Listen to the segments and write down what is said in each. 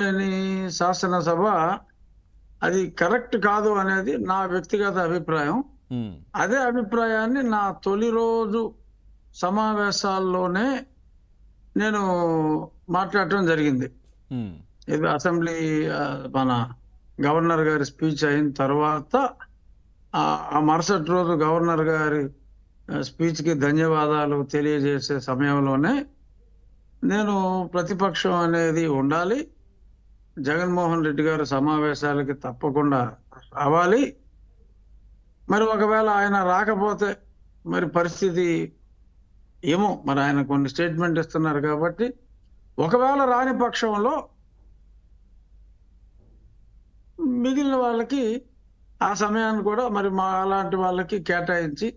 లేని శాసనసభ అది కరెక్ట్ కాదు అనేది నా వ్యక్తిగత అభిప్రాయం. ఉమ్, అదే అభిప్రాయాన్ని నా తొలి రోజు సమావేశాల్లోనే నేను మాట్లాడటం జరిగింది. ఉమ్, ఇది అసెంబ్లీ మన గవర్నర్ గారి స్పీచ్ అయిన తర్వాత ఆ మరుసటి రోజు గవర్నర్ గారి స్పీచ్‌కి ధన్యవాదాలు తెలియజేసే సమయంలోనే నేను ప్రతిపక్షం అనేది ఉండాలి. జగన్మోహన్ రెడ్డి గారు సమావేశాలకి తప్పకుండా రావాలి. మరి ఒకవేళ ఆయన రాకపోతే మరి పరిస్థితి ఏమో, మరి ఆయన కొన్ని స్టేట్మెంట్ ఇస్తున్నారు కాబట్టి ఒకవేళ రాని పక్షంలో మిగిలిన వాళ్ళకి ఆ సమయాన్ని కూడా మరి మా అలాంటి వాళ్ళకి కేటాయించి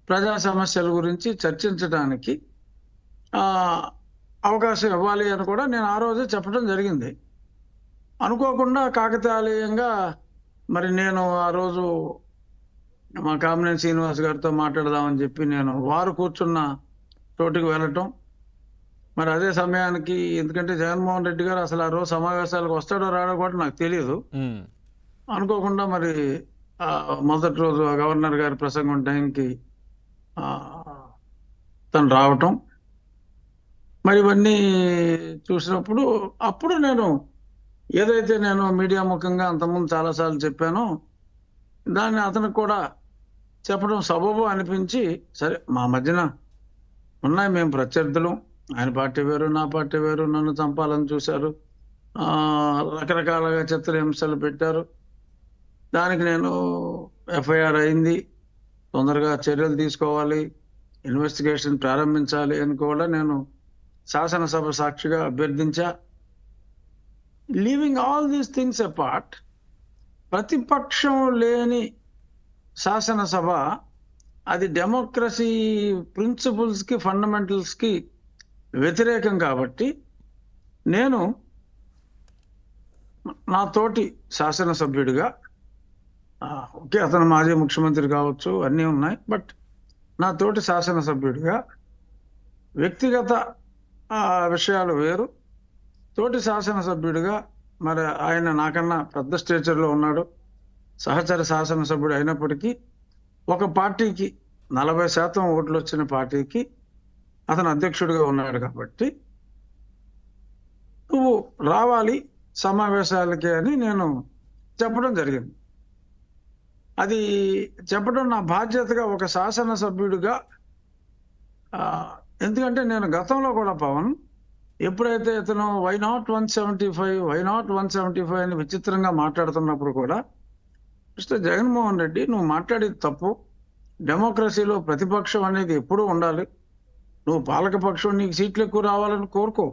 ప్రజా సమస్యల గురించి చర్చించడానికి ఆ, అవకాశం ఇవ్వాలి అని కూడా నేను ఆ రోజే చెప్పడం జరిగింది. అనుకోకుండా కాకతాళీయంగా మరి నేను ఆ రోజు మా కామినేని శ్రీనివాస్ గారితో మాట్లాడదామని చెప్పి నేను వారు కూర్చున్న చోటుకి వెళ్ళటం. మరి అదే సమయానికి, ఎందుకంటే జగన్మోహన్ రెడ్డి గారు అసలు ఆ రోజు సమావేశాలకు వస్తాడో రాడో కూడా నాకు తెలియదు. ఉమ్, అనుకోకుండా మరి మొదటి రోజు ఆ గవర్నర్ గారి ప్రసంగం టైంకి ఆ, తను రావటం, మరి ఇవన్నీ చూసినప్పుడు అప్పుడు నేను ఏదైతే నేను మీడియా ముఖంగా అంతకుముందు చాలాసార్లు చెప్పానో దాన్ని అతనికి కూడా చెప్పడం సబబు అనిపించి, సరే మా మధ్యన ఉన్నాయి, మేము ప్రత్యర్థులు, ఆయన పార్టీ వేరు నా పార్టీ వేరు, నన్ను చంపాలని చూశారు, ఆ, రకరకాలుగా చిత్రహింసలు పెట్టారు, దానికి నేను ఎఫ్ఐఆర్ అయింది, తొందరగా చర్యలు తీసుకోవాలి, ఇన్వెస్టిగేషన్ ప్రారంభించాలి అని కూడా నేను శాసనసభ సాక్షిగా అభ్యర్థించా. Leaving all these things apart, ప్రతిపక్షం లేని శాసనసభ అది డెమోక్రసీ ప్రిన్సిపల్స్కి ఫండమెంటల్స్కి వ్యతిరేకం కాబట్టి నేను నా తోటి శాసనసభ్యుడిగా, ఓకే అతను మాజీ ముఖ్యమంత్రి కావచ్చు, అన్నీ ఉన్నాయి, బట్ నా తోటి శాసనసభ్యుడిగా వ్యక్తిగత విషయాలు వేరు, తోటి శాసనసభ్యుడిగా మరి ఆయన నాకన్నా పెద్ద స్టేచర్లో ఉన్నాడు, సహచర శాసనసభ్యుడు అయినప్పటికీ ఒక పార్టీకి 40% ఓట్లు వచ్చిన పార్టీకి అతను అధ్యక్షుడిగా ఉన్నాడు కాబట్టి నువ్వు రావాలి సమావేశాలకి అని నేను చెప్పడం జరిగింది. అది చెప్పడం నా బాధ్యతగా ఒక శాసనసభ్యుడిగా. ఎందుకంటే నేను గతంలో కూడా పవన్ ఎప్పుడైతే ఇతను వై నాట్ 175 అని విచిత్రంగా మాట్లాడుతున్నప్పుడు కూడా, మిస్టర్ జగన్మోహన్ రెడ్డి నువ్వు మాట్లాడేది తప్పు, డెమోక్రసీలో ప్రతిపక్షం అనేది ఎప్పుడూ ఉండాలి, నువ్వు పాలకపక్షం నీకు సీట్లు ఎక్కువ రావాలని కోరుకో,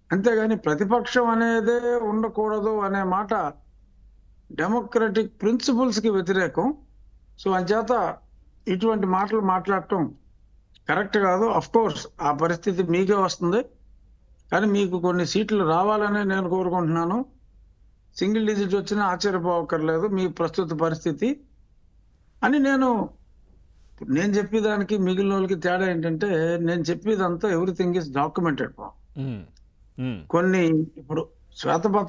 అంతేగాని ప్రతిపక్షం అనేదే ఉండకూడదు అనే మాట డెమోక్రటిక్ ప్రిన్సిపల్స్కి వ్యతిరేకం. సో అంచేత ఇటువంటి మాటలు మాట్లాడటం కరెక్ట్ కాదు. అఫ్ కోర్స్ ఆ పరిస్థితి మీకే వస్తుంది, కానీ మీకు కొన్ని సీట్లు రావాలని నేను కోరుకుంటున్నాను. సింగిల్ డిజిట్ వచ్చినా ఆశ్చర్యపోవక్కర్లేదు మీ ప్రస్తుత పరిస్థితి అని నేను చెప్పేదానికి మిగిలిన వాళ్ళకి తేడా ఏంటంటే, నేను చెప్పేదంతా ఎవ్రీథింగ్ ఇస్ డాక్యుమెంటెడ్. ఉమ్, ఉమ్. కొన్ని ఇప్పుడు శ్వేతపత్రం